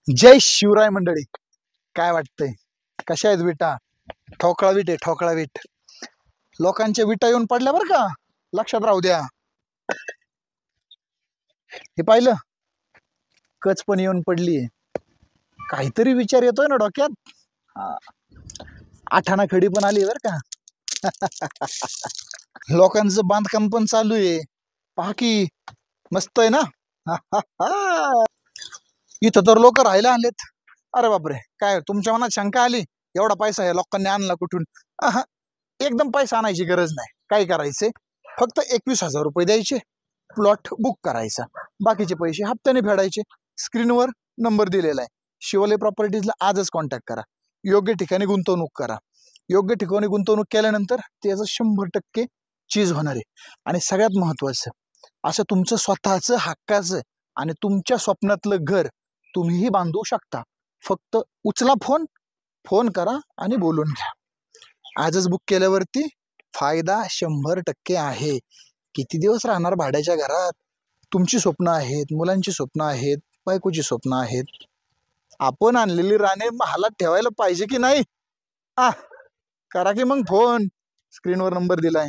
जय शिवराय मंडळी. काय वाटतंय? कशा आहेत विटा? ठोकळा विट आहे, ठोकळा विट. लोकांच्या विटा येऊन पडल्या बरं का, लक्षात राहू द्या. हे पाहिलं, कच पण येऊन पडली. काहीतरी विचार येतोय ना डोक्यात. हा. आठाणा खडी पण आली बरं का. लोकांचं बांधकाम पण चालू आहे. पहा की मस्त आहे ना. इथं तर लोक राहायला आलेत. अरे बापरे, काय तुमच्या मनात शंका आली? एवढा पैसा या लोकांनी आणला कुठून? आहा, एकदम पैसा आणायची गरज नाही. काय करायचे, फक्त 21,000 रुपये द्यायचे, प्लॉट बुक करायचा, बाकीचे पैसे हप्त्याने फेडायचे. स्क्रीनवर नंबर दिलेला आहे. शिवले प्रॉपर्टीजला आजच कॉन्टॅक्ट करा. योग्य ठिकाणी गुंतवणूक करा. योग्य ठिकाणी गुंतवणूक केल्यानंतर त्याचं 100% चीज होणार आहे. आणि सगळ्यात महत्त्वाचं, असं तुमचं स्वतःचं हक्काचं आणि तुमच्या स्वप्नातलं घर तुम्हीही बांधू शकता. फक्त उचला फोन, फोन करा आणि बोलून घ्या. आजच बुक केल्यावरती फायदा 100% आहे. किती दिवस राहणार भाड्याच्या घरात? तुमची स्वप्न आहेत, मुलांची स्वप्न आहेत, बायकोची स्वप्न आहेत. आपण आणलेली राणे महालात ठेवायला पाहिजे की नाही? करा की मग फोन. स्क्रीनवर नंबर दिलाय.